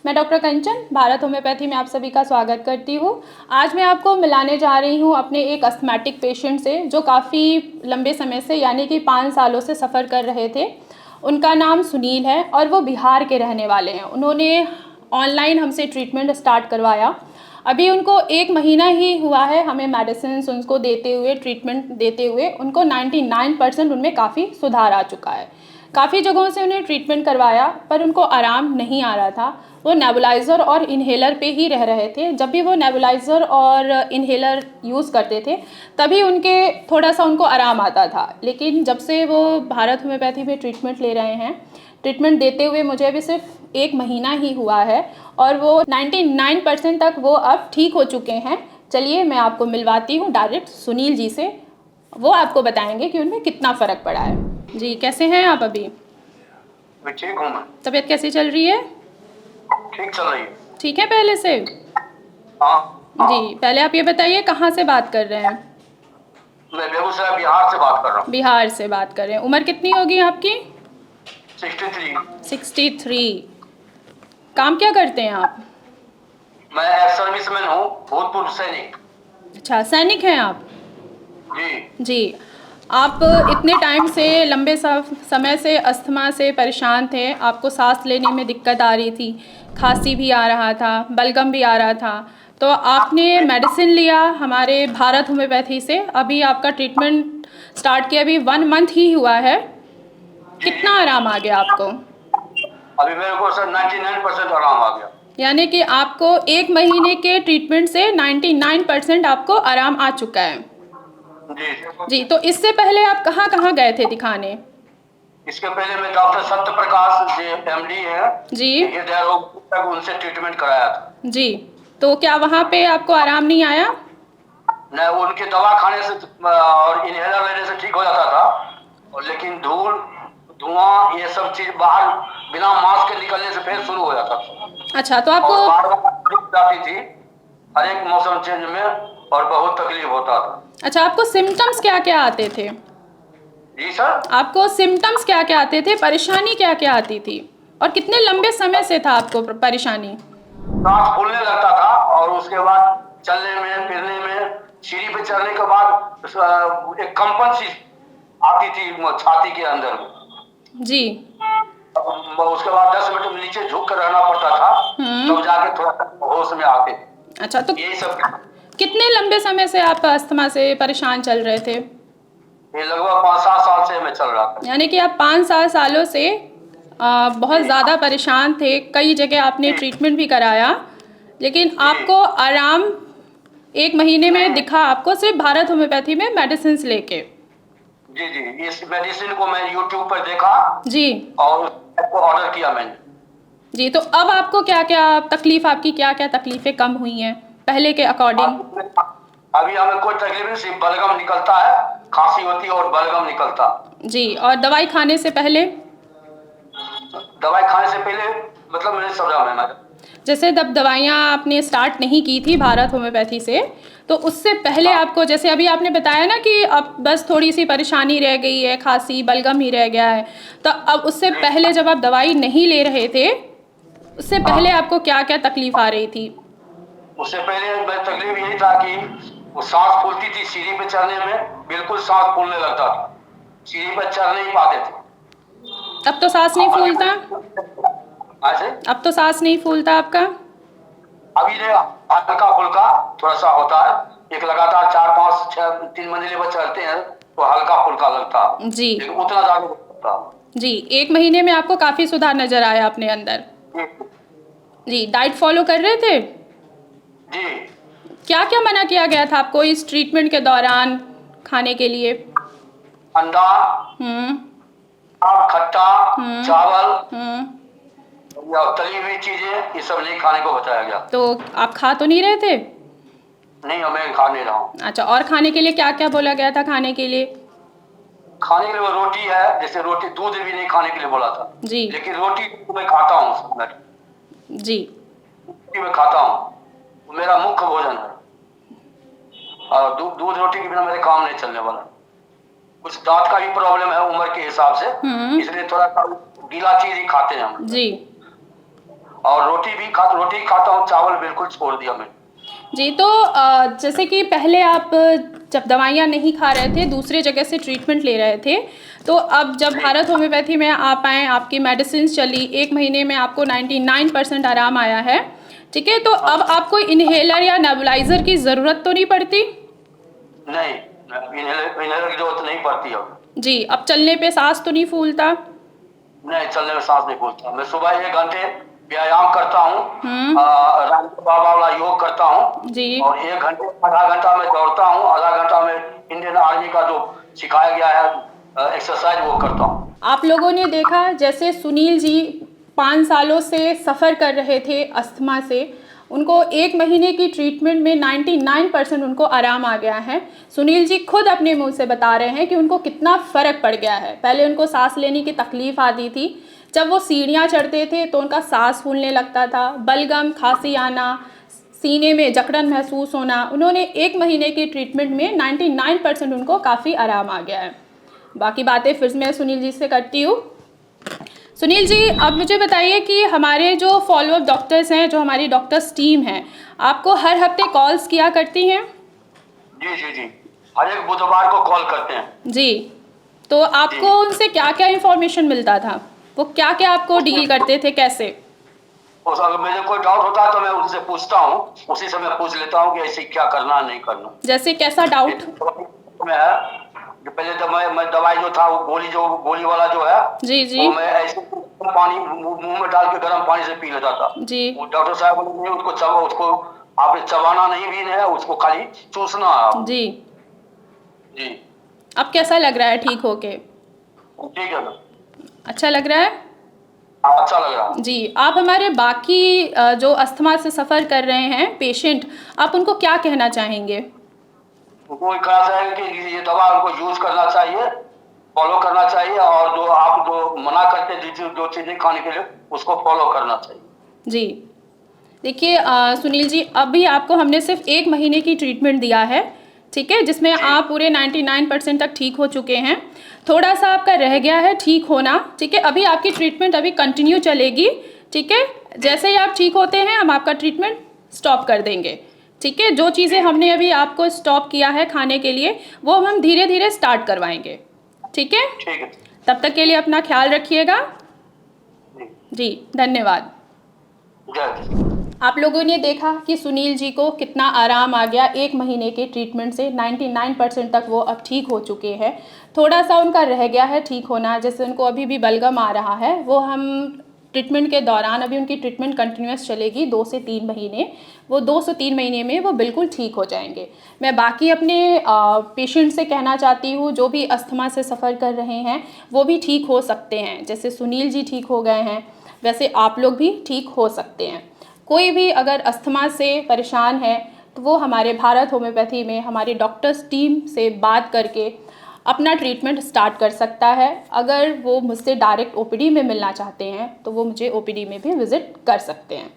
मैं डॉक्टर कंचन भारत होम्योपैथी में आप सभी का स्वागत करती हूँ। आज मैं आपको मिलाने जा रही हूँ अपने एक अस्थमैटिक पेशेंट से जो काफ़ी लंबे समय से यानी कि 5 सालों से सफ़र कर रहे थे। उनका नाम सुनील है और वो बिहार के रहने वाले हैं। उन्होंने ऑनलाइन हमसे ट्रीटमेंट स्टार्ट करवाया। अभी उनको 1 महीना ही हुआ है हमें मेडिसिन उनको देते हुए, ट्रीटमेंट देते हुए। उनको 99% उनमें काफ़ी सुधार आ चुका है। काफ़ी जगहों से उन्हें ट्रीटमेंट करवाया पर उनको आराम नहीं आ रहा था। वो नेबुलाइज़र और इन्हेलर पे ही रह रहे थे। जब भी वो नेबुलाइज़र और इन्हेलर यूज़ करते थे तभी उनके थोड़ा सा उनको आराम आता था। लेकिन जब से वो भारत होम्योपैथी में ट्रीटमेंट ले रहे हैं, ट्रीटमेंट देते हुए मुझे अभी सिर्फ 1 महीना ही हुआ है और वो 99% तक वो अब ठीक हो चुके हैं। चलिए मैं आपको मिलवाती हूँ डायरेक्ट सुनील जी से। वो आपको बताएंगे कि उनमें कितना फ़र्क पड़ा है। जी, कैसे हैं आप अभी? मैं ठीक हूँ। मैं तबीयत कैसी चल रही है? ठीक चल रही है। ठीक है पहले से? हाँ जी, हाँ। पहले आप ये बताइए कहाँ से बात कर रहे हैं? मैं बेगूसराय बिहार से बात कर रहा हूँ। बिहार से बात कर रहे हैं। उम्र कितनी होगी आपकी? 63। 63। काम क्या करते हैं आप? मैं एक्स सर्विसमैन हूँ, भूतपूर्व सैनिक। अच्छा, सैनिक हैं आप? जी जी। आप इतने टाइम से लंबे समय से अस्थमा से परेशान थे। आपको सांस लेने में दिक्कत आ रही थी, खांसी भी आ रहा था, बलगम भी आ रहा था। तो आपने मेडिसिन लिया हमारे भारत होम्योपैथी से। अभी आपका ट्रीटमेंट स्टार्ट किया अभी 1 मंथ ही हुआ है। जी कितना जी। आराम आ गया आपको? अभी मेरे को सर 99% आराम आ गया। यानी कि आपको 1 महीने के ट्रीटमेंट से 99% आपको आराम आ चुका है। जी। जी, तो इससे पहले आप कहाँ कहाँ गए थे दिखाने? इसके पहले मैं डॉक्टर सत्य प्रकाश जो MD है, जी हृदय रोग तक उनसे ट्रीटमेंट कराया था। जी। तो क्या वहाँ पे आपको आराम नहीं आया? न उनके दवा खाने से और इनहेलर लेने से ठीक हो जाता था, और लेकिन धूल धुआं ये सब चीज बाहर बिना मास्क के निकलने से फिर शुरू हो जाता था। अच्छा, तो आपको और बार बार तकलीफ आती थी हर एक मौसम चेंज में, और बहुत तकलीफ होता था। अच्छा, आपको सिम्टम्स क्या क्या आते थे? जी सर। आपको सिम्टम्स क्या क्या आते थे? परेशानी क्या क्या आती थी? और कितने लंबे समय से था आपको परेशानी? सांस फूलने लगता था, और उसके बाद चलने में फिरने में, सीढ़ी पे चढ़ने के बाद एक कंपन सी आती थी छाती के अंदर में। जी। उसके बाद 10 मिनट नीचे झुक कर रहना पड़ता था, तब जाके थोड़ा होश में आते। अच्छा, तो यही सब कितने लंबे समय से आप अस्थमा से परेशान चल रहे थे? ये लगभग 5-7 साल से मैं चल रहा था। यानी कि आप 5-7 सालों से बहुत जी ज़्यादा परेशान थे। कई जगह आपने जी। ट्रीटमेंट भी कराया, लेकिन जी आपको आराम 1 महीने में नहीं। दिखा आपको सिर्फ भारत होम्योपैथी में मेडिसिन लेके। जी जी, इस मेडिसिन को मैं YouTube पर देखा जी और उसको ऑर्डर किया मैंने। जी। तो अब आपको क्या क्या तकलीफ, आपकी क्या क्या तकलीफ़ें कम हुई हैं पहले के अकॉर्डिंग? अभी हमें कोई तकलीफ नहीं, सिर्फ बलगम निकलता है, खांसी होती है और बलगम निकलता। जी, और दवाई खाने से पहले? दवाई खाने से पहले मतलब मैंने समझा मैं मैडम। जैसे जब दवाइयाँ आपने स्टार्ट नहीं की थी भारत होम्योपैथी से, तो उससे पहले हाँ आपको, जैसे अभी आपने बताया ना कि अब बस थोड़ी सी परेशानी रह गई है, खांसी बलगम ही रह गया है। तो अब उससे जी। पहले जब आप दवाई नहीं ले रहे थे, उससे पहले हाँ, आपको क्या क्या तकलीफ आ रही थी? उससे पहले मैं तकलीफ यही था कि वो सांस फूलती थी सीढ़ी पे चढ़ने में, बिल्कुल सांस फूलने लगता था, सीढ़ी पर चढ़ नहीं पाते थे। अब तो सांस नहीं फूलता? ऐसे अब तो सांस नहीं फूलता आपका? अभी जो हल्का फुल्का थोड़ा सा होता है, एक लगातार 4-5-6 3 मंजिले पर चढ़ते हैं तो हल्का फुल्का लगता है, जी लेकिन उतना ज्यादा नहीं लगता। जी। 1 महीने में आपको काफ़ी सुधार नज़र आया अपने अंदर। जी, डाइट फॉलो कर रहे थे? जी। क्या क्या मना किया गया था आपको इस ट्रीटमेंट के दौरान खाने के लिए? अंडा, हम्म खट्टा, हम्म चावल हम्म। या तली हुई चीजें, ये सब नहीं खाने को बताया गया। तो आप खा तो नहीं रहे थे? नहीं, मैं खा नहीं रहा हूँ। अच्छा, और खाने के लिए क्या क्या बोला गया था खाने के लिए? खाने के लिए वो रोटी है, जैसे रोटी, दूध भी नहीं खाने के लिए बोला था, जी लेकिन रोटी तो मैं खाता हूँ, जी। रोटी मैं खाता हूँ, वो मेरा मुख्य भोजन है। और दूध रोटी के बिना मेरे काम नहीं चलने वाला। कुछ दांत का भी प्रॉब्लम है उम्र के हिसाब से, इसलिए थोड़ा सा गीला चीज ही खाते हैं हम। जी और रोटी खाता हूँ, चावल बिल्कुल छोड़ दिया मैंने। जी, तो जैसे कि पहले आप जब दवाइयाँ नहीं खा रहे थे, दूसरे जगह से ट्रीटमेंट ले रहे थे, तो अब जब भारत होम्योपैथी में आप आए, आपकी मेडिसिन चली, 1 महीने में आपको 99% आराम आया है, ठीक है? तो अब आपको इन्हेलर या नेबुलाइज़र की ज़रूरत तो नहीं पड़ती? नहीं, इन्हेलर की जरूरत नहीं पड़ती अब। जी, अब चलने पे सांस तो नहीं फूलता? नहीं, चलने में सांस नहीं फूलता। मैं सुबह 1 घंटे व्यायाम करता हूँ, हुँ। रामदेव बाबा वाला योग करता हूँ, जी। और 1 घंटे आधा घंटा मैं दौड़ता हूँ, आधा घंटा मैं इंडियन आर्मी का जो सिखाया गया है एक्सरसाइज वो करता हूँ। आप लोगों ने देखा जैसे सुनील जी 5 सालों से सफ़र कर रहे थे अस्थमा से, उनको 1 महीने की ट्रीटमेंट में 99% उनको आराम आ गया है। सुनील जी खुद अपने मुंह से बता रहे हैं कि उनको कितना फ़र्क पड़ गया है। पहले उनको सांस लेने की तकलीफ़ आती थी, जब वो सीढ़ियाँ चढ़ते थे तो उनका सांस फूलने लगता था, बलगम, खांसी आना, सीने में जकड़न महसूस होना। उन्होंने 1 महीने की ट्रीटमेंट में 99% उनको काफ़ी आराम आ गया है। बाकी बातें फिर मैं सुनील जी से करती हूँ। सुनील जी, अब मुझे बताइए कि हमारे जो फॉलोअप डॉक्टर्स हैं, जो हमारी डॉक्टर्स टीम है, आपको हर हफ्ते कॉल्स किया करती हैं? जी जी जी, हर एक बुधवार को कॉल करते हैं। जी, तो आपको जी, उनसे क्या-क्या इन्फॉर्मेशन मिलता था? वो क्या-क्या आपको डील करते थे, कैसे? अगर मुझे कोई डाउट होता है तो मैं उनसे पूछता हूँ, उसी से मैं पूछ लेता हूँ कि ऐसे क्या करना है, नहीं करना। जैसे कैसा डाउट? में है जो पहले तो मैं दवाई जो था वो गोली वाला जो है, जी, जी। वो मैं ऐसे पानी मुंह में डाल के गर्म पानी से पी लेता था। जी। वो डॉक्टर साहब बोले नहीं, उसको आपने चबाना नहीं भी है, उसको खाली चूसना है आपको। जी। जी, अब कैसा लग रहा है ठीक होके? ठीक है ना, अच्छा लग रहा है? अच्छा लग रहा है। जी, आप हमारे बाकी जो अस्थमा से सफ़र कर रहे हैं पेशेंट, आप उनको क्या कहना चाहेंगे? उनको एक कहना चाहिए कि ये दवा उनको यूज करना चाहिए, फॉलो करना चाहिए, और जो आप जो मना करते हैं जो चीजें खाने के लिए, उसको फॉलो करना चाहिए। जी। देखिए सुनील जी, अभी आपको हमने सिर्फ 1 महीने की ट्रीटमेंट दिया है, ठीक है? जिसमें जी आप पूरे 99% तक ठीक हो चुके हैं। थोड़ा-सा आपका रह गया है ठीक होना, ठीक है? अभी आपकी ट्रीटमेंट अभी कंटिन्यू चलेगी, ठीक है? जैसे ही आप ठीक होते हैं, हम आपका ट्रीटमेंट स्टॉप कर देंगे, ठीक है? जो चीज़ें हमने अभी आपको स्टॉप किया है खाने के लिए, वो हम धीरे-धीरे स्टार्ट करवाएँगे, ठीक है? ठीक है। तब तक के लिए अपना ख्याल रखिएगा। जी, जी, धन्यवाद। जय। आप लोगों ने देखा कि सुनील जी को कितना आराम आ गया 1 महीने के ट्रीटमेंट से, 99% तक वो अब ठीक हो चुके हैं। थोड़ा-सा उनका रह गया है ठीक होना, जैसे उनको अभी भी बलगम आ रहा है, वो हम ट्रीटमेंट के दौरान, अभी उनकी ट्रीटमेंट कंटिन्यूअस चलेगी 2 से 3 महीने, वो 2 से 3 महीने में वो बिल्कुल ठीक हो जाएँगे। मैं बाकी अपने पेशेंट से कहना चाहती हूँ, जो भी अस्थमा से सफ़र कर रहे हैं, वो भी ठीक हो सकते हैं। जैसे सुनील जी ठीक हो गए हैं, वैसे आप लोग भी ठीक हो सकते हैं। कोई भी अगर अस्थमा से परेशान है तो वो हमारे भारत होम्योपैथी में हमारी डॉक्टर्स टीम से बात करके अपना ट्रीटमेंट स्टार्ट कर सकता है। अगर वो मुझसे डायरेक्ट ओपीडी में मिलना चाहते हैं तो वो मुझे ओपीडी में भी विज़िट कर सकते हैं।